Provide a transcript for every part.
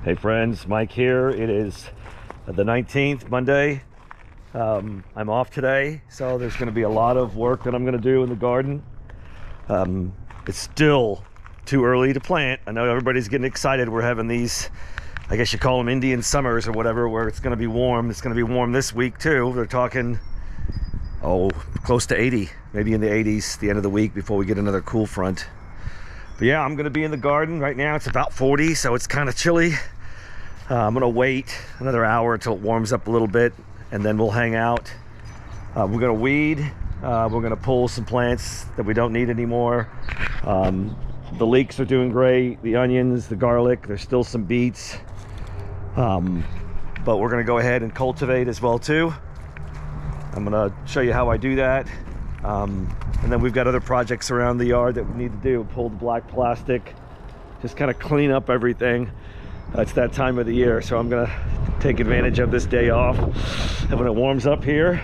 Hey friends, Mike here. It is the 19th, Monday. I'm off today, so there's going to be a lot of work that I'm going to do in the garden. It's still too early to plant. I know everybody's getting excited. We're having these, I guess you call them Indian summers or whatever, where it's going to be warm. It's going to be warm this week too. They're talking, close to 80, maybe in the 80s the end of the week before we get another cool front. But yeah, I'm going to be in the garden. Right now it's about 40, so it's kind of chilly. I'm gonna wait another hour until it warms up a little bit, and then we'll hang out. We're gonna weed. We're gonna pull some plants that we don't need anymore. The leeks are doing great. The onions, the garlic, there's still some beets. But we're gonna go ahead and cultivate as well too. I'm gonna show you how I do that. And then we've got other projects around the yard that we need to do. Pull the black plastic, just kind of clean up everything. It's that time of the year, so I'm gonna take advantage of this day off, and when it warms up here,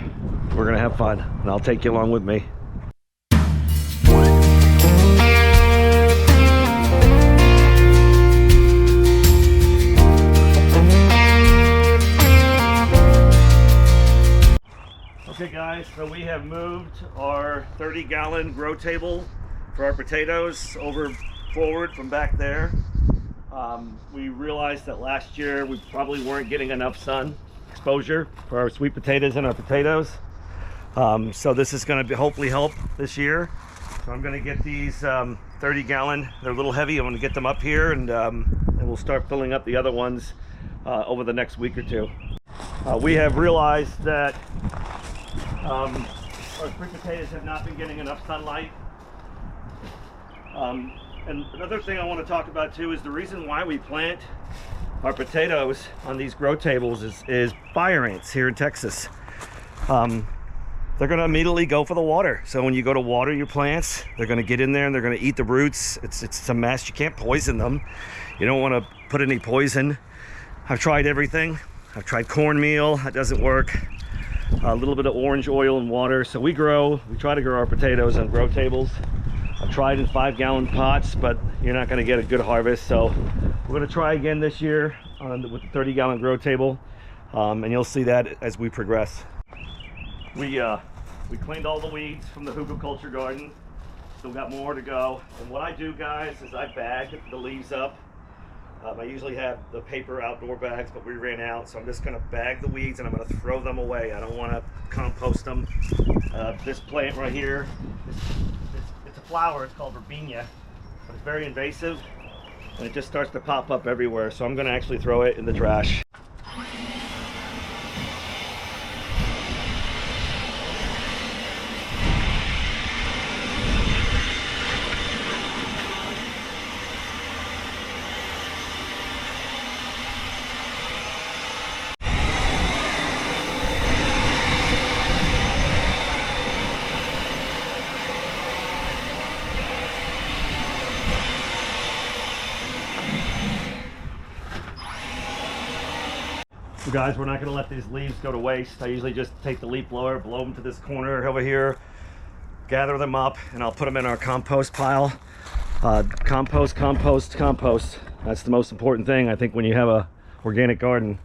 we're gonna have fun, and I'll take you along with me. Okay guys, so we have moved our 30-gallon grow table for our potatoes forward from back there. We realized that last year we probably weren't getting enough sun exposure for our sweet potatoes and our potatoes. So this is going to hopefully help this year. So I'm going to get these 30-gallon. They're a little heavy. I'm going to get them up here, and we'll start filling up the other ones over the next week or two. We have realized that our sweet potatoes have not been getting enough sunlight. And another thing I want to talk about too is the reason why we plant our potatoes on these grow tables is fire ants here in Texas. They're going to immediately go for the water. So when you go to water your plants, they're going to get in there and they're going to eat the roots. It's a mess. You can't poison them. You don't want to put any poison. I've tried everything. I've tried cornmeal. That doesn't work. A little bit of orange oil and water. So we try to grow our potatoes on grow tables. I've tried in 5-gallon pots, but you're not going to get a good harvest. So we're going to try again this year with the 30-gallon grow table, and you'll see that as we progress. We cleaned all the weeds from the hugelkultur garden. Still got more to go. And what I do, guys, is I bag the leaves up. I usually have the paper outdoor bags, but we ran out, so I'm just going to bag the weeds and I'm going to throw them away. I don't want to compost them. This plant right here, it's a flower. It's called verbena, but it's very invasive and it just starts to pop up everywhere. So I'm going to actually throw it in the trash. So guys, we're not going to let these leaves go to waste. I usually just take the leaf blower, blow them to this corner over here, gather them up, and I'll put them in our compost pile. Compost, compost, compost. That's the most important thing, I think, when you have a organic garden.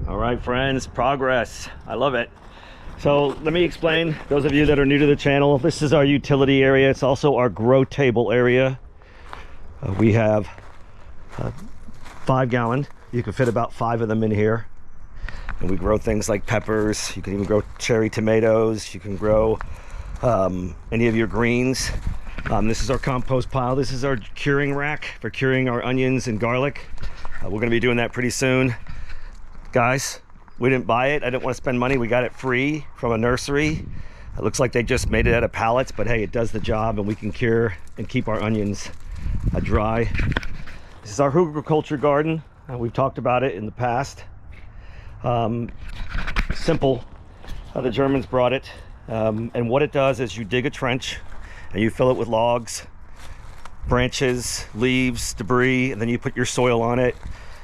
All right, friends, progress. I love it. So let me explain, those of you that are new to the channel, this is our utility area. It's also our grow table area. We have 5-gallon. You can fit about 5 of them in here. And we grow things like peppers. You can even grow cherry tomatoes. You can grow any of your greens. This is our compost pile. This is our curing rack for curing our onions and garlic. We're going to be doing that pretty soon. Guys, we didn't buy it. I didn't want to spend money. We got it free from a nursery. It looks like they just made it out of pallets, but hey, it does the job, and we can cure and keep our onions dry. This is our hugelkultur garden. We've talked about it in the past. Simple. The Germans brought it. And what it does is you dig a trench and you fill it with logs, branches, leaves, debris, and then you put your soil on it,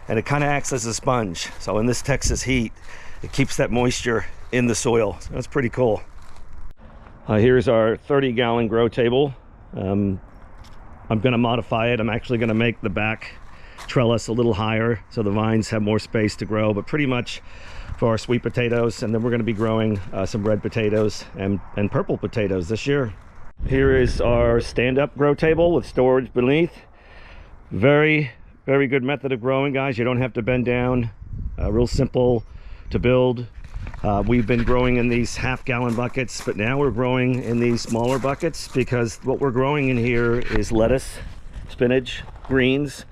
and it kind of acts as a sponge. So in this Texas heat, it keeps that moisture in the soil. So that's pretty cool. Here's our 30-gallon grow table. I'm going to modify it. I'm actually going to make the back trellis a little higher so the vines have more space to grow, but pretty much for our sweet potatoes. And then we're going to be growing some red potatoes and purple potatoes this year. Here is our stand-up grow table with storage beneath. Very good method of growing, guys. You don't have to bend down. Real simple to build. We've been growing in these half-gallon buckets, but now we're growing in these smaller buckets because what we're growing in here is lettuce, spinach, greens.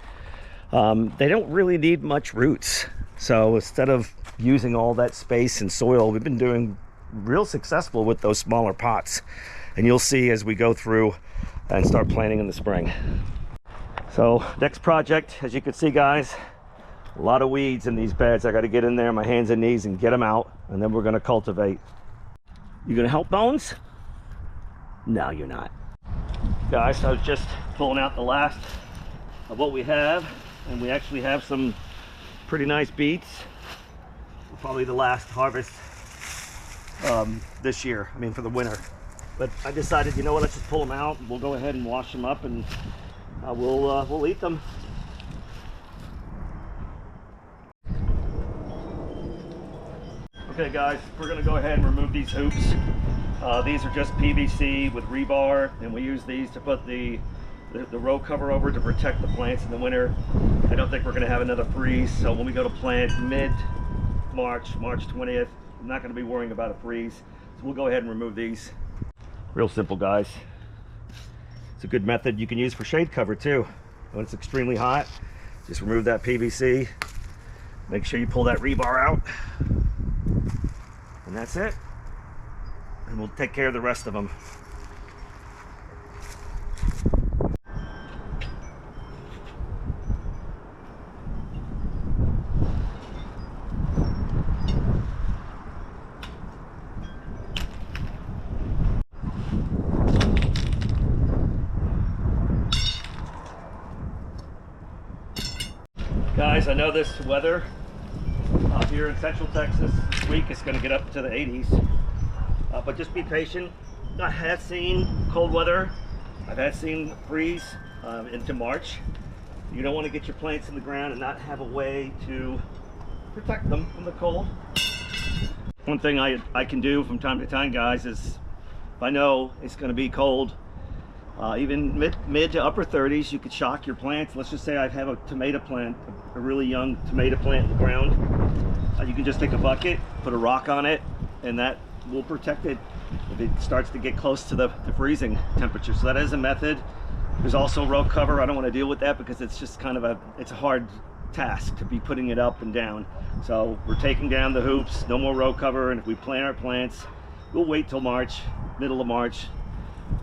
They don't really need much roots. So instead of using all that space and soil, we've been doing real successful with those smaller pots. And you'll see as we go through and start planting in the spring. So next project, as you can see, guys, a lot of weeds in these beds. I got to get in there, my hands and knees, and get them out, and then we're going to cultivate. You gonna help, Bones? No, you're not. Guys, I was just pulling out the last of what we have, and we actually have some pretty nice beets. Probably the last harvest this year, I mean for the winter. But I decided, you know what, let's just pull them out, and we'll go ahead and wash them up, and we'll eat them. Okay guys, we're going to go ahead and remove these hoops. These are just PVC with rebar, and we use these to put the row cover over to protect the plants in the winter. I don't think we're going to have another freeze, so when we go to plant mid-March, March 20th, I'm not going to be worrying about a freeze. So we'll go ahead and remove these. Real simple, guys. It's a good method you can use for shade cover too. When it's extremely hot, just remove that PVC. Make sure you pull that rebar out. And that's it. And we'll take care of the rest of them. Guys, I know this weather here in Central Texas this week is going to get up to the 80s, but just be patient. I have seen cold weather. I've had seen freeze into March. You don't want to get your plants in the ground and not have a way to protect them from the cold. One thing I can do from time to time, guys, is if I know it's going to be cold, even mid to upper 30s, you could shock your plants. Let's just say I have a tomato plant, a really young tomato plant in the ground. You can just take a bucket, put a rock on it, and that will protect it if it starts to get close to the freezing temperature. So that is a method. There's also row cover. I don't want to deal with that because it's just kind of it's a hard task to be putting it up and down. So we're taking down the hoops, no more row cover, and if we plant our plants, we'll wait till March, middle of March,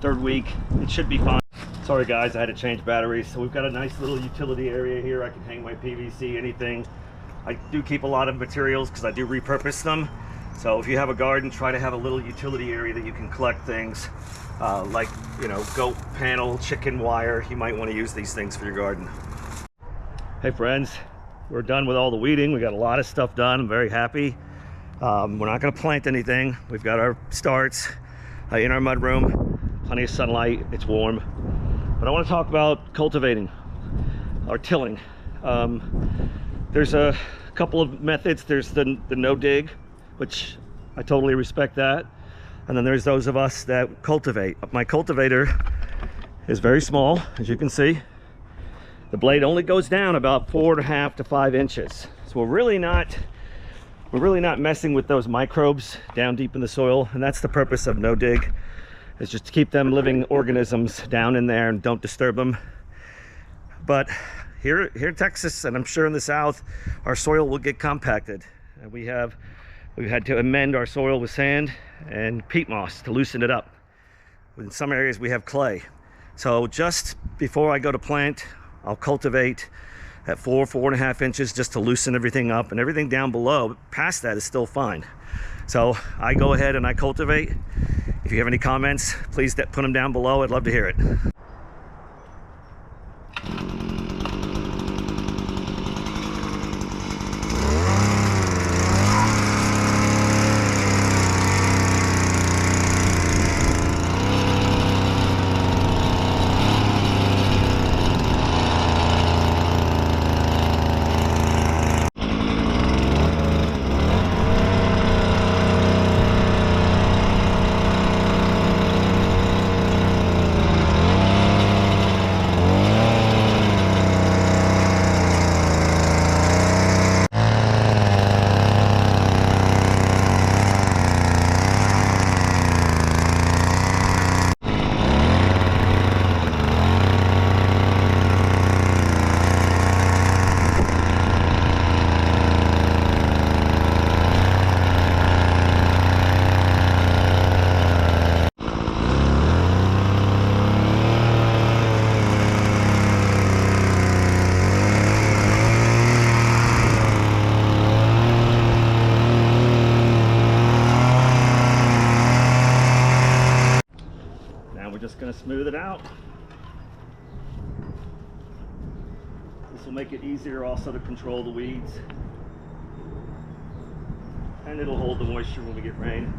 third week, it should be fine. Sorry guys, I had to change batteries. So we've got a nice little utility area here. I can hang my PVC, anything. I do keep a lot of materials because I do repurpose them. So if you have a garden, try to have a little utility area that you can collect things like, you know, goat panel, chicken wire. You might want to use these things for your garden. Hey friends, we're done with all the weeding. We got a lot of stuff done. I'm very happy. We're not going to plant anything. We've got our starts in our mud room. Plenty of sunlight. It's warm. But I want to talk about cultivating or tilling. There's a couple of methods. There's the no dig, which I totally respect that. And then there's those of us that cultivate. My cultivator is very small, as you can see. The blade only goes down about 4.5 to 5 inches. So we're really not messing with those microbes down deep in the soil. And that's the purpose of no dig, is just to keep them living organisms down in there and don't disturb them. But here in Texas, and I'm sure in the South, our soil will get compacted. And we've had to amend our soil with sand and peat moss to loosen it up. In some areas we have clay. So just before I go to plant, I'll cultivate at 4.5 inches just to loosen everything up, and everything down below, past that, is still fine. So I go ahead and I cultivate. If you have any comments, please put them down below. I'd love to hear it. just going to smooth it out. This will make it easier also to control the weeds. And it'll hold the moisture when we get rain.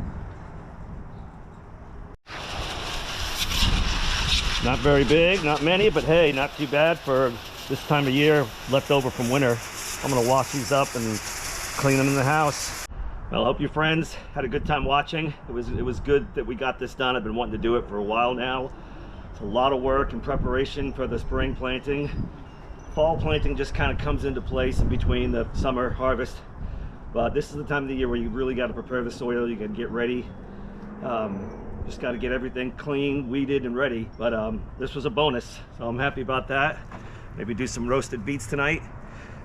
Not very big, not many, but hey, not too bad for this time of year, left over from winter. I'm gonna wash these up and clean them in the house. Well, I hope you friends had a good time watching. It was good that we got this done. I've been wanting to do it for a while now. It's a lot of work and preparation for the spring planting. Fall planting just kind of comes into place in between the summer harvest. But this is the time of the year where you really got to prepare the soil. You got to get ready. Just got to get everything clean, weeded, and ready. But this was a bonus, so I'm happy about that. Maybe do some roasted beets tonight.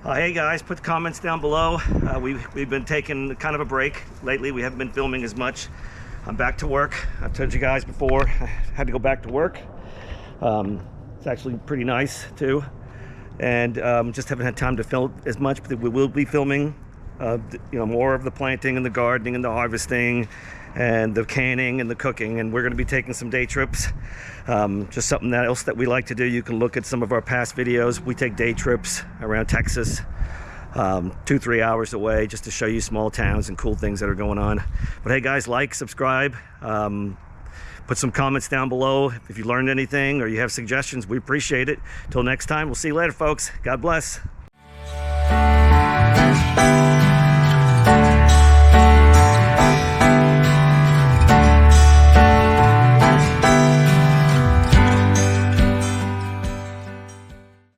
Hey guys, put comments down below. We've been taking kind of a break lately. We haven't been filming as much. I'm back to work. I've told you guys before, I had to go back to work. It's actually pretty nice too. And just haven't had time to film as much, but we will be filming more of the planting and the gardening and the harvesting and the canning and the cooking, and we're going to be taking some day trips. Just something else that we like to do. You can look at some of our past videos. We take day trips around Texas, 2-3 hours away, just to show you small towns and cool things that are going on. But hey guys, like, subscribe, put some comments down below if you learned anything or you have suggestions. We appreciate it. Till next time, we'll see you later, folks. God bless.